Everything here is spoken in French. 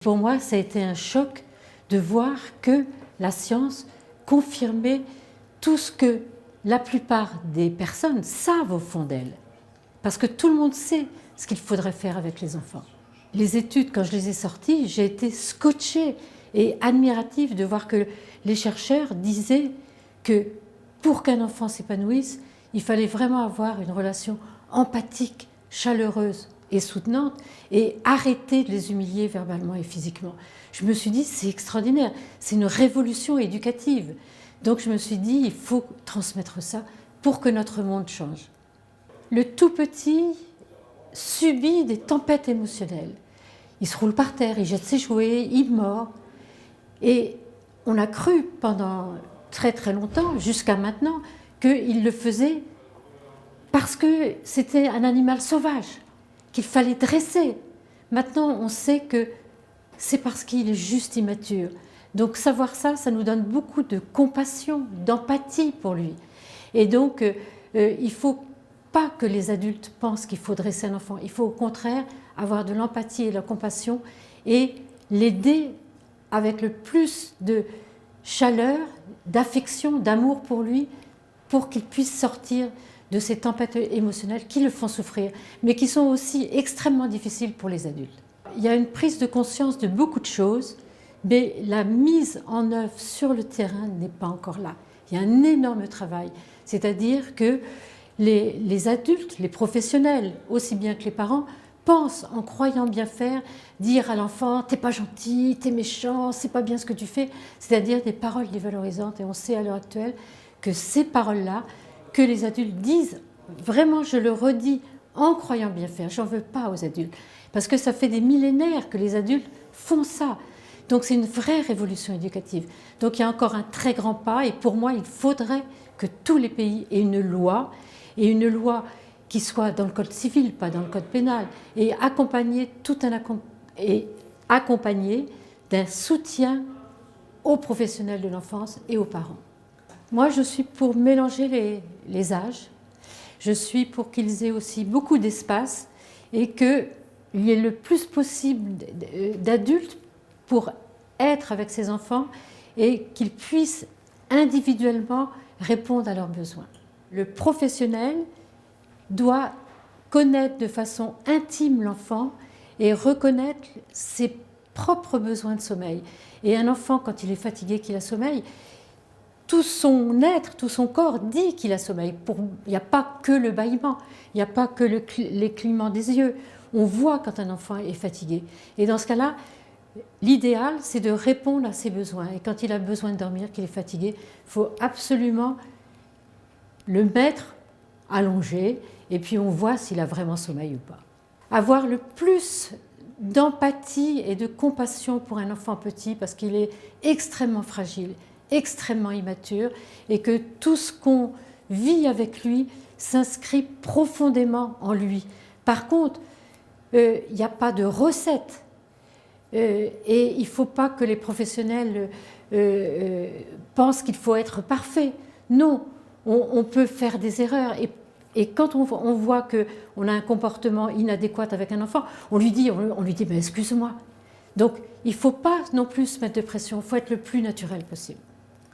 Pour moi, ça a été un choc de voir que la science confirmait tout ce que la plupart des personnes savent au fond d'elles. Parce que tout le monde sait ce qu'il faudrait faire avec les enfants. Les études, quand je les ai sorties, j'ai été scotchée et admirative de voir que les chercheurs disaient que pour qu'un enfant s'épanouisse, il fallait vraiment avoir une relation empathique, chaleureuse et soutenante et arrêter de les humilier verbalement et physiquement. Je me suis dit, c'est extraordinaire, c'est une révolution éducative. Donc je me suis dit, il faut transmettre ça pour que notre monde change. Le tout petit subit des tempêtes émotionnelles. Il se roule par terre, il jette ses jouets, il mord. Et on a cru pendant très très longtemps, jusqu'à maintenant, qu'il le faisait parce que c'était un animal sauvage, qu'il fallait dresser. Maintenant, on sait que c'est parce qu'il est juste immature. Donc savoir ça, ça nous donne beaucoup de compassion, d'empathie pour lui. Et donc, il ne faut pas que les adultes pensent qu'il faut dresser un enfant. Il faut au contraire avoir de l'empathie et de la compassion et l'aider avec le plus de chaleur, d'affection, d'amour pour lui, pour qu'il puisse sortir de ces tempêtes émotionnelles qui le font souffrir, mais qui sont aussi extrêmement difficiles pour les adultes. Il y a une prise de conscience de beaucoup de choses, mais la mise en œuvre sur le terrain n'est pas encore là. Il y a un énorme travail, c'est-à-dire que les adultes, les professionnels, aussi bien que les parents, pensent, en croyant bien faire, dire à l'enfant « t'es pas gentil, t'es méchant, c'est pas bien ce que tu fais », c'est-à-dire des paroles dévalorisantes. Et on sait à l'heure actuelle que ces paroles-là, que les adultes disent, vraiment je le redis, en croyant bien faire, j'en veux pas aux adultes, parce que ça fait des millénaires que les adultes font ça. Donc c'est une vraie révolution éducative. Donc il y a encore un très grand pas, et pour moi il faudrait que tous les pays aient une loi, et une loi qui soit dans le code civil, pas dans le code pénal, et accompagner d'un soutien aux professionnels de l'enfance et aux parents. Moi, je suis pour mélanger les âges. Je suis pour qu'ils aient aussi beaucoup d'espace et qu'il y ait le plus possible d'adultes pour être avec ces enfants et qu'ils puissent individuellement répondre à leurs besoins. Le professionnel doit connaître de façon intime l'enfant et reconnaître ses propres besoins de sommeil. Et un enfant, quand il est fatigué, qu'il a sommeil, tout son être, tout son corps dit qu'il a sommeil. Il n'y a pas que le bâillement, il n'y a pas que les clignements des yeux. On voit quand un enfant est fatigué. Et dans ce cas-là, l'idéal, c'est de répondre à ses besoins. Et quand il a besoin de dormir, qu'il est fatigué, il faut absolument le mettre allongé et puis on voit s'il a vraiment sommeil ou pas. Avoir le plus d'empathie et de compassion pour un enfant petit parce qu'il est extrêmement fragile, extrêmement immature et que tout ce qu'on vit avec lui s'inscrit profondément en lui. Par contre, il n'y a pas de recette et il ne faut pas que les professionnels pensent qu'il faut être parfait. Non, on peut faire des erreurs et quand on voit qu'on a un comportement inadéquat avec un enfant, on lui dit « mais excuse-moi ». Donc il ne faut pas non plus se mettre de pression, il faut être le plus naturel possible.